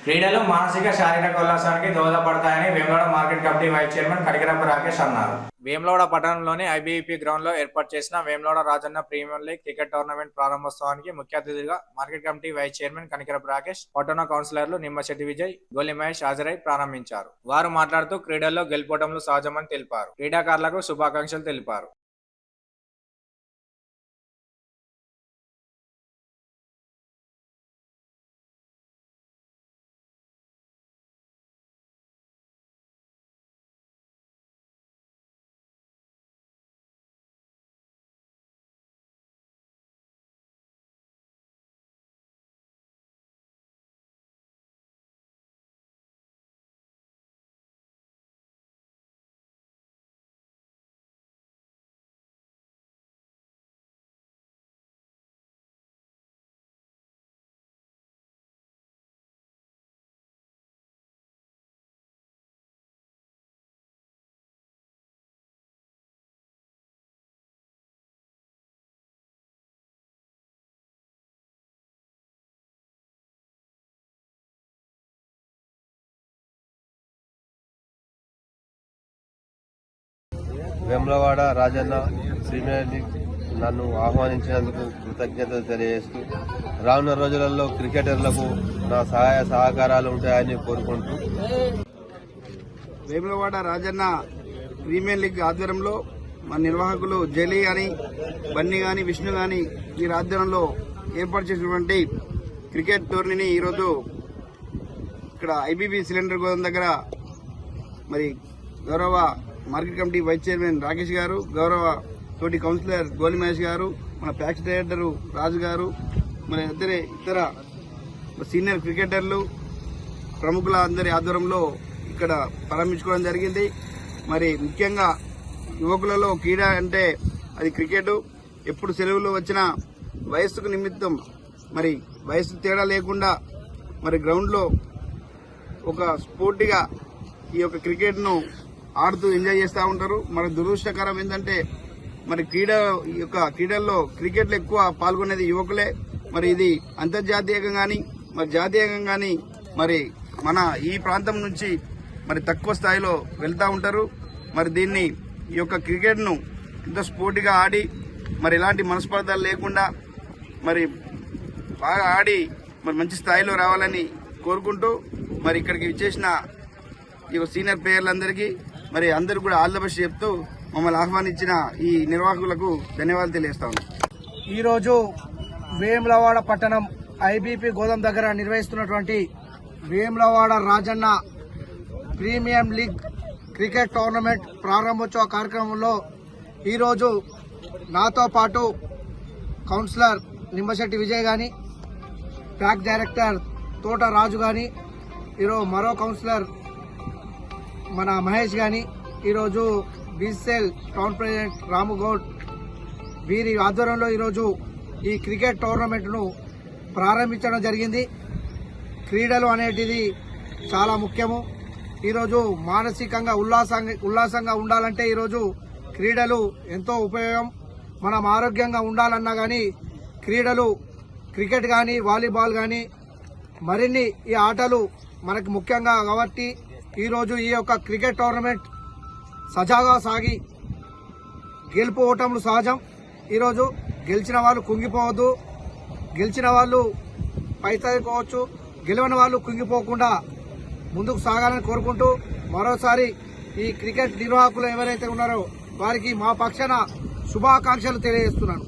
క్రీడలు మానసిక శారీరక ఉల్లాసానికి దోహదపడతాయని Vemulawada market committee vice chairman Kadikarapu Rakesh అన్నారు. వేములవాడ పట్టణంలోని ఐబీఈపీ గ్రౌండ్ లో ఏర్పాటు చేసిన Vemulawada Rajanna premier league cricket tournament ప్రారంభోత్సవానికి ముఖ్య అతిథిగా market committee vice chairman Kadikarapu Rakesh, పట్టణ కౌన్సిలర్లు నిమ్మశెట్టి విజయ్, గోలి మహేష్ హాజరై ప్రారంభించారు. వారు మాట్లాడుతూ క్రీడల్లో గెలుపోవటంలో సహజమని తెలిపారు. క్రీడాకారులకు శుభాకాంక్షలు తెలిపారు. వేములవాడ రాజన్న ప్రీమియర్ లీగ్ నన్ను ఆహ్వానించినందుకు కృతజ్ఞతలు తెలియజేస్తూ రానున్న రోజులలో క్రికెటర్లకు నా సహాయ సహకారాలు ఉంటాయని కోరుకుంటూ వేములవాడ రాజన్న ప్రీమియర్ లీగ్ ఆధ్వర్యంలో మన నిర్వాహకులు జలీ గాని, బన్నీ గాని, విష్ణు గాని ఈ ఆధ్వర్యంలో ఏర్పాటు చేసినటువంటి క్రికెట్ టోర్నీని ఈరోజు ఇక్కడ ఐబీబీ సిలిండర్ గోదాం దగ్గర మరి గౌరవ market committee vice chairman Rakesh గారు, గౌరవ తోటి కౌన్సిలర్ గోలి మహేష్ గారు, మన ప్యాక్స్ డైరెక్టర్ రాజు గారు, మన ఇతర సీనియర్ క్రికెటర్లు ప్రముఖుల అందరి ఆధ్వర్యంలో ఇక్కడ ప్రారంభించుకోవడం జరిగింది. మరి ముఖ్యంగా యువకులలో క్రీడ అంటే అది క్రికెట్. ఎప్పుడు సెలవులు వచ్చినా వయస్సుకు నిమిత్తం మరి వయస్సు తేడా లేకుండా మరి గ్రౌండ్లో ఒక స్పోర్టిగా ఈ యొక్క క్రికెట్ను ఆడుతూ ఎంజాయ్ చేస్తూ ఉంటారు. మరి దురదృష్టకరం ఏంటంటే మరి క్రీడల్లో క్రికెట్లో ఎక్కువ పాల్గొనేది యువకులే. మరి ఇది అంతర్జాతీయంగా కానీ మరి జాతీయంగా కానీ మరి మన ఈ ప్రాంతం నుంచి మరి తక్కువ స్థాయిలో వెళ్తూ ఉంటారు. మరి దీన్ని ఈ యొక్క క్రికెట్ను ఇంత స్పోర్టిగా ఆడి మరి ఎలాంటి మనస్పర్ధలు లేకుండా మరి బాగా ఆడి మరి మంచి స్థాయిలో రావాలని కోరుకుంటూ మరి ఇక్కడికి విచ్చేసిన ఈ సీనియర్ ప్లేయర్లందరికీ మరి అందరూ కూడా ఆల్ ద బెస్ట్ చెప్తూ మమ్మల్ని ఆహ్వానించిన ఈ నిర్వాహకులకు ధన్యవాదాలు తెలియజేస్తాను. ఈరోజు వేములవాడ పట్టణం ఐబీపీ గోదాం దగ్గర నిర్వహిస్తున్నటువంటి Vemulawada Rajanna premium league cricket tournament ప్రారంభోత్సవ కార్యక్రమంలో ఈరోజు నాతో పాటు కౌన్సిలర్ నిమ్మశెట్టి విజయ్ గాని, ప్యాక్ డైరెక్టర్ తోట రాజు గాని, ఈరోజు మరో కౌన్సిలర్ మన మహేష్ గాని, ఈరోజు బీసీఎల్ టౌన్ ప్రెసిడెంట్ రాముగౌడ్ వీరి ఆధ్వర్యంలో ఈరోజు ఈ క్రికెట్ టోర్నమెంట్ను ప్రారంభించడం జరిగింది. క్రీడలు అనేటిది చాలా ముఖ్యము. ఈరోజు మానసికంగా ఉల్లాసంగా ఉండాలంటే ఈరోజు క్రీడలు ఎంతో ఉపయోగం. మనం ఆరోగ్యంగా ఉండాలన్నా కానీ క్రీడలు క్రికెట్ కానీ వాలీబాల్ కానీ మరిన్ని ఈ ఆటలు మనకు ముఖ్యంగా కాబట్టి ఈరోజు ఈ యొక్క క్రికెట్ టోర్నమెంట్ సజాగా సాగి గెలుపు ఓటములు సహజం. ఈరోజు గెలిచిన వాళ్ళు కుంగిపోవద్దు, గెలిచిన వాళ్ళు పైతకోవచ్చు, గెలవని వాళ్ళు కుంగిపోకుండా ముందుకు సాగాలని కోరుకుంటూ మరోసారి ఈ క్రికెట్ నిర్వాహకులు ఎవరైతే ఉన్నారో వారికి మా పక్షాన శుభాకాంక్షలు తెలియజేస్తున్నాను.